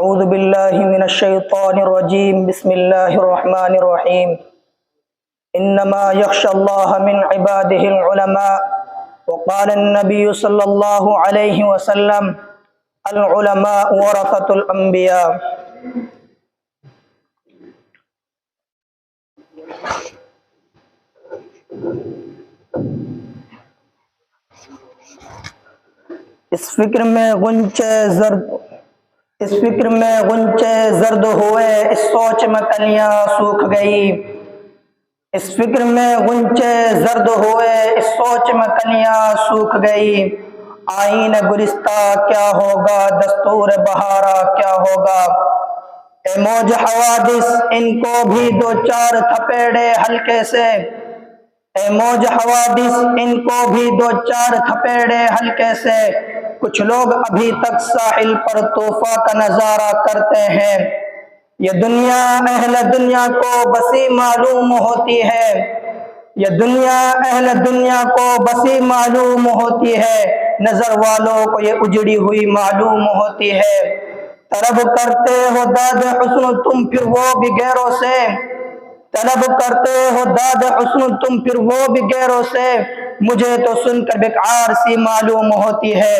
اعوذ باللہ من الشیطان الرجیم بسم اللہ الرحمن الرحیم انما یخشى اللہ من عباده العلماء وقال النبی صلی اللہ علیہ وسلم العلماء ورثۃ الانبیاء۔ اس فکر میں غنچے زرد ہوئے، اس سوچ میں کلیاں سوکھ گئی۔ اس فکر میں غنچے زرد ہوئے، اس سوچ میں کلیاں سوکھ گئی۔ آئین گلستہ کیا ہوگا، دستور بہارا کیا ہوگا۔ اے موج حوادث ان کو بھی دو چار تھپیڑے ہلکے سے، اے موج حوادث ان کو بھی دو چار تھپیڑے ہلکے سے۔ کچھ لوگ ابھی تک ساحل پر طوفاں کا نظارہ کرتے ہیں۔ یہ دنیا اہل دنیا کو بسی معلوم ہوتی ہے، یہ دنیا اہل دنیا کو بسی معلوم ہوتی ہے، نظر والوں کو یہ اجڑی ہوئی معلوم ہوتی ہے۔ طلب کرتے ہو داد حسن تم پھر وہ بھی غیروں سے، طلب کرتے ہو داد حسن تم پھر وہ بھی غیروں سے، مجھے تو سن کر بیکار سی معلوم ہوتی ہے۔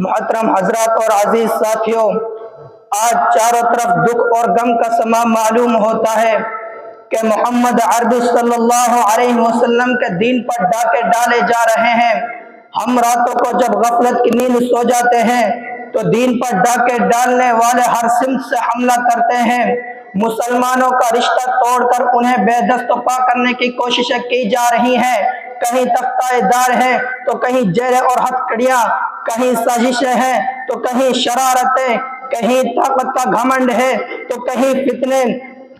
محترم حضرات اور عزیز ساتھیوں، آج چاروں طرف دکھ اور غم کا سما معلوم ہوتا ہے کہ محمد عربی صلی اللہ علیہ وسلم کے دین پر ڈاکے ڈالے جا رہے ہیں۔ ہم راتوں کو جب غفلت کی نیند سو جاتے ہیں تو دین پر ڈاکے ڈالنے والے ہر سمت سے حملہ کرتے ہیں۔ مسلمانوں کا رشتہ توڑ کر انہیں بے دست و پا کرنے کی کوششیں کی جا رہی ہیں۔ کہیں تختہ دار ہیں تو کہیں جیلیں اور ہتھکڑیاں، کہیں سازشیں ہیں تو کہیں شرارتیں، کہیں طاقت کا گھمنڈ ہے تو کہیں فتنے،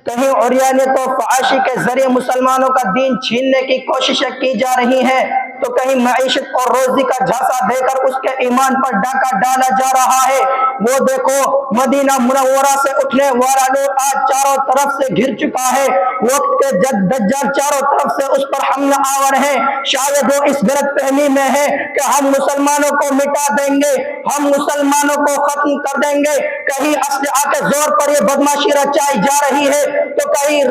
کہیں عریانیت و فحاشی کے ذریعے مسلمانوں کا دین چھیننے کی کوششیں کی جا رہی ہیں، تو کہیں معیشت اور روزی کا جھانسا دے کر اس کے ایمان پر ڈاکہ ڈالا جا رہا ہے۔ وہ دیکھو مدینہ منورہ سے اٹھنے والا نور آج چاروں طرف سے گھر چکا ہے۔ وقت کے دجال چاروں طرف سے اس پر حملہ آور ہے۔ شاید وہ اس غلط فہمی میں ہے کہ ہم مسلمانوں کو مٹا دیں گے، ہم مسلمانوں کو ختم کر دیں گے۔ کہیں اسلحہ کے زور پر یہ بدماشی رچائی جا رہی ہے تو کہیں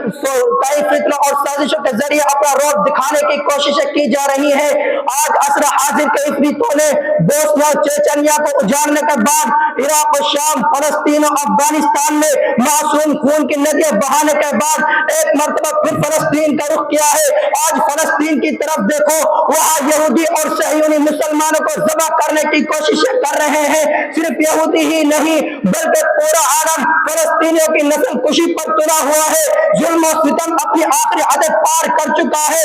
فتنوں اور سازشوں کے ذریعے اپنا روب دکھانے کی کوششیں کی جا رہی ہیں۔ آج عصر حاضر کے عفریتوں نے بوسنیا اور چیچنیا کو اجاڑنے کے بعد، عراق و شام، فلسطین و افغانستان میں معصوم خون کی ندیاں بہانے کے بعد ایک مرتبہ پھر فلسطین کا رخ کیا ہے۔ آج فلسطین کی طرف دیکھو، وہاں یہودی اور صہیونی مسلمانوں کو ذبح کرنے کی کوششیں کر رہے ہیں۔ صرف یہودی ہی نہیں بلکہ پورا عالم فلسطینیوں کی نسل کشی پر تلا ہوا ہے۔ ظلم و ستم اپنی آخری حد پار کر چکا ہے۔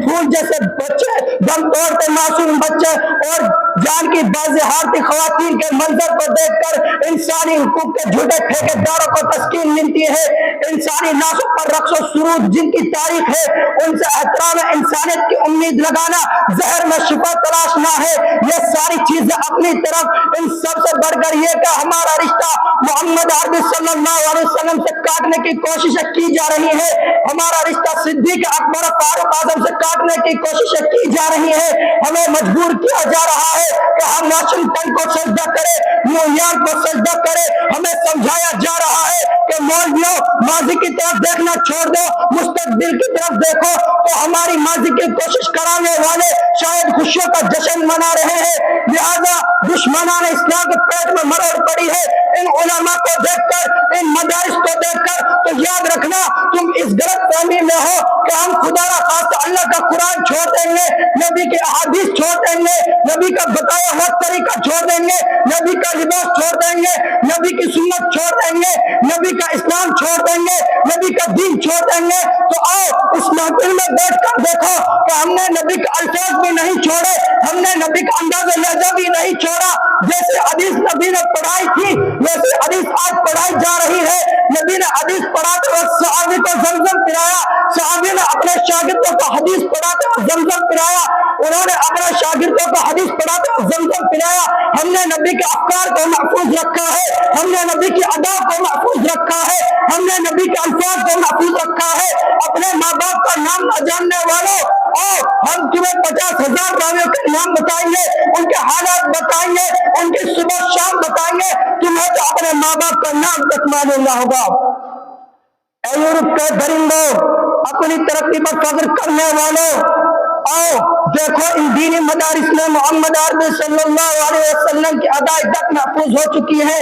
پھول جیسے بچے، دم توڑتے معصوم بچے اور جان کی بازی ہارتی خواتین کے منظر کو دیکھ کر انسانی حقوق کے جھوٹے ٹھیکے داروں کو تسکین ملتی ہے۔ انسانی لاشوں پر رقص و سرود جن کی تاریخ ہے، ان سے احترام انسانیت کی امید لگانا، زہر میں شفا تلاشنا ہے۔ یہ ساری چیزیں اپنی طرف، ان سب سے بڑھ کر یہ کہ ہمارا رشتہ محمد عربی صلی اللہ علیہ وسلم سے کاٹنے کی کوششیں کی جا رہی ہے۔ ہمارا رشتہ صدیق اکبر فاروق اعظم سے کاٹنے کی کوششیں کی جا رہی ہے۔ ہمیں مجبور کیا جا رہا ہے کہ ہم واشنگٹن کو سجدہ کریں، نیو یارک کو سجدہ کریں۔ ہمیں سمجھایا جا رہا ہے کہ مولویوں ماضی کی طرف دیکھنا چھوڑ دو، مستقبل کی طرف دیکھو۔ تو ہماری ماضی کی کوشش کرانے والے شاید خوشیوں کا جشن منا رہے ہیں، لہذا دشمنان اسلام کے پیٹ میں مروڑ پڑی ہے۔ ان علماء کو دیکھ کر، ان مدارس کو دیکھ کر تو یاد رکھنا تم اس غلط فہمی میں ہو کہ ہم خدا را خاص اللہ کا قرآن چھوڑ دیں گے، نبی کی احادیث چھوڑ دیں گے، نبی کا بتایا ہوا طریقہ چھوڑ دیں گے، نبی کا لباس چھوڑ دیں گے، نبی کی سنت چھوڑ دیں گے، نبی کا اسلام چھوڑ دیں گے، نبی کا دین چھوڑ دیں گے۔ تو آؤ اس محفل میں بیٹھ کر دیکھو کہ ہم نے نبی کے الفاظ بھی نہیں چھوڑے، ہم نے نبی کا انداز لہجہ بھی نہیں چھوڑا۔ جیسے حدیث نبی نے پڑھائی تھی ویسے حدیث آج پڑھائی جا رہی ہے۔ نبی نے حدیث پڑھاتے وقت صحابی کو زمزم پلایا، صحابی نے اپنے شاگردوں کو حدیث پڑھاتے وقت زمزم پلایا، انہوں نے اپنے شاگردوں کو حدیث پڑھاتے وقت زمزم پلایا۔ ہم نے نبی کے افکار کو محفوظ رکھا ہے، ہم نے نبی کی ادا کو محفوظ رکھا ہے، ہم نے نبی کے الفاظ کو محفوظ رکھا ہے۔ اپنے ماں باپ کا نام نہ جاننے والوں، اور ہم تمہیں 50,000 راویوں کے نام بتائیں گے، ان کے حالات بتائیں گے، ان کی صبح شام بتائیں گے، تمہیں تو اپنے ماں باپ کا نام تک معلوم نہ ہوگا۔ اے یورپ کے درندوں، اپنی ترقی پر فخر کرنے والوں، آؤ دیکھو ان دینی مدارس میں محمد عربی صلی اللہ علیہ وسلم کی عقائد محفوظ ہو چکی ہے۔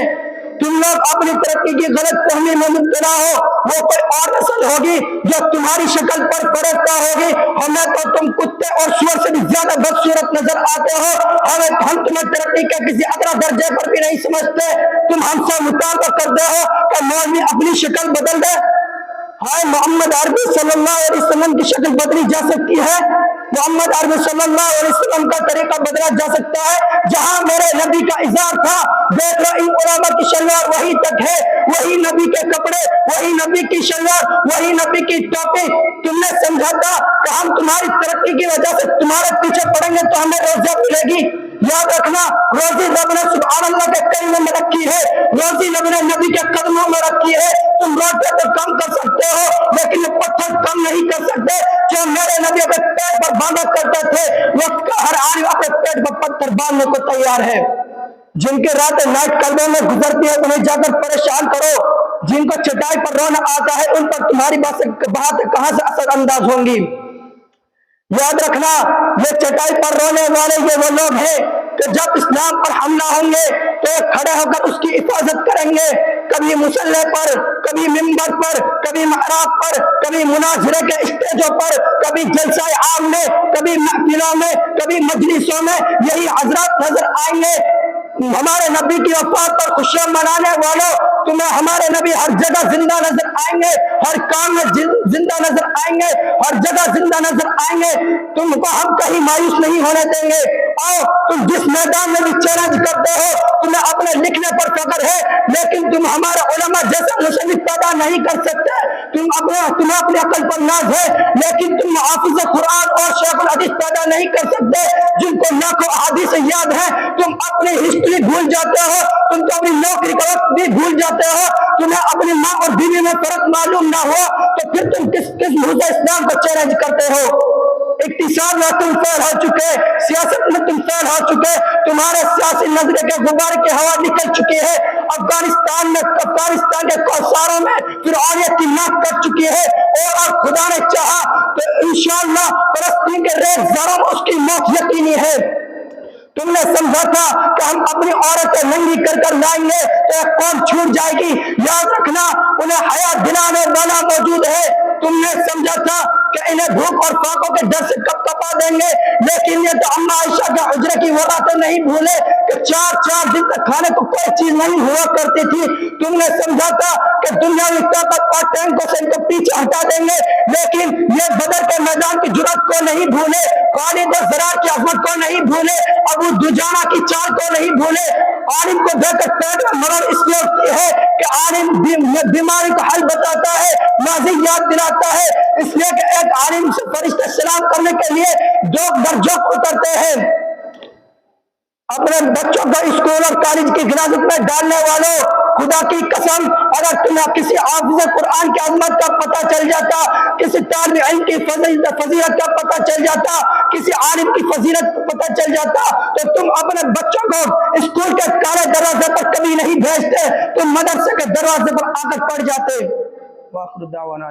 تم لوگ اپنی ترقی کی غلط فہمی میں مبتلا ہو، وہ کوئی اور نسل ہوگی جو تمہاری شکل پر فروختہ ہوگی۔ ہمیں تو تم کتے اور سور سے بھی زیادہ بدصورت نظر آتے ہو۔ ہم تمہیں ترقی کے کسی ادنا درجے پر بھی نہیں سمجھتے۔ تم ہم سے مطالبہ کرتے ہو کہ مولوی اپنی شکل بدل دے۔ ہائے، محمد عربی صلی اللہ علیہ وسلم کی شکل بدلی جا سکتی ہے، محمد عربی صلی اللہ علیہ وسلم کا طریقہ بدلا جا سکتا ہے۔ جہاں میرے نبی کا اظہار تھا، دیکھ لو ان علماء کی شلوار وہی تک ہے، وہی نبی کے کپڑے، وہی نبی کی شلوار، وہی نبی کی ٹوپی۔ تم نے سمجھا تھا کہ ہم تمہاری ترقی کی وجہ سے تمہارے پیچھے پڑیں گے تو ہمیں روزہ ملے گی۔ یاد رکھنا، روزی رب نے سبحان اللہ کے کلمے میں رکھی ہے، روزی رب نے نبی کے قدموں میں رکھی ہے۔ تم روٹے تو کم کر سکتے ہو لیکن پتھر کم نہیں کر سکتے۔ جو میرے نبی اپنے پیٹ پر باندھا کرتے تھے، وقت کا ہر عالم اپنے پیٹ پر پتھر باندھنے کو تیار ہے۔ جن کے راتیں نائٹ کلبوں میں گزرتی ہے انہیں جا کر پریشان کرو۔ جن کو چٹائی پر رونا آتا ہے ان پر تمہاری باتیں کہاں سے اثر انداز ہوں گی۔ یاد رکھنا، یہ چٹائی پر رونے والے یہ وہ لوگ ہیں کہ جب اسلام پر حملہ ہوں گے تو کھڑے ہو کر اس کی حفاظت کریں گے، کبھی مصلی پر، کبھی ممبر پر، کبھی محراب پر، کبھی مناظرے کے اسٹیجوں پر، کبھی جلسہ عام میں، کبھی محفلوں میں، کبھی مجلسوں میں یہی حضرات نظر آئیں گے۔ ہمارے نبی کی وفات پر خوشیاں منانے والوں، تمہیں ہمارے نبی ہر جگہ زندہ نظر آئیں گے، ہر کام میں زندہ نظر آئیں گے، ہر جگہ زندہ نظر آئیں گے۔ تم کو ہم کہیں مایوس نہیں ہونے دیں گے۔ آؤ، تم جس میدان میں بھی چیلنج کرتے ہو، تمہیں اپنے لکھنے پر فخر ہے لیکن تم ہمارے علماء جیسا مصنف پیدا نہیں کر سکتے۔ تمہیں اپنی عقل پر ناز ہے لیکن تم حافظ قرآن اور شیخ الحدیث پیدا نہیں کر سکتے جن کو لاکھوں احادیث یاد ہے۔ تم اپنی ہسٹری بھول جاتے ہو، تم تو اپنی نوکری کا وقت بھی بھول جاتے ہو۔ تمہیں اپنی ماں اور بیوی میں فرق معلوم نہ ہو تو پھر تم کس موضوع اسلام کو چیلنج کرتے ہو؟ اقتصاد میں تم فیل ہو چکے، سیاست میں تم فیل ہو چکے، تمہارے سیاسی نظرے کے غبار کی ہوا نکل چکی ہے۔ افغانستان کے کوثاروں میں فرعونیت کی ناک کٹ چکی ہے اور خدا نے چاہا تو انشاءاللہ فلسطین کے ریت زاروں میں اس کی موت یقینی ہے۔ تم نے سمجھا تھا کہ ہم اپنی عورتیں ننگی کر کر لائیں گے تو ایک قوم چھوٹ جائے گی۔ یاد رکھنا، انہیں حیا دلانے والا موجود ہے۔ تم نے سمجھا تھا کہ انہیں بھوک اور فاقوں کے ڈر سے کب کپا دیں گے، لیکن یہ تو اما عائشہ کے حجرے کی وہ باتیں نہیں بھولے کہ 4 دن تک کھانے کو کوئی چیز نہیں ہوا کرتی تھی۔ تم نے سمجھا تھا کہ دنیاوی طاقت اور ٹینکوں سے ان کو پیچھے ہٹا دیں گے، لیکن یہ بدر کے میدان کی جرأت کو نہیں بھولے، خالد و زرار کی عظمت کو نہیں بھولے، ابو دجانہ کی چال کو نہیں بھولے۔ عالم کو دیکھ کر پیٹ میں مرض اس لیے ہوتی ہے کہ عالم بیماری کا حل بتاتا ہے، ماضی یاد دلاتا ہے، اس لیے کہ ایک عالم سے فرشتے سلام کرنے کے لیے 2 درجات اترتے ہیں۔ اپنے بچوں کو اسکول اور کالج کی گرازت میں ڈالنے والوں، خدا کی قسم اگر تمہیں کسی حافظ قرآن کی عظمت کا پتہ چل جاتا، کسی طالب علم کی فضیلت کا پتہ چل جاتا، کسی عالم کی فضیلت کا پتہ چل جاتا تو تم اپنے بچوں کو اسکول کے کالے دروازے پر کبھی نہیں بھیجتے، تم مدرسے کے دروازے پر آ کر پڑ جاتے۔ وآخر دعوانا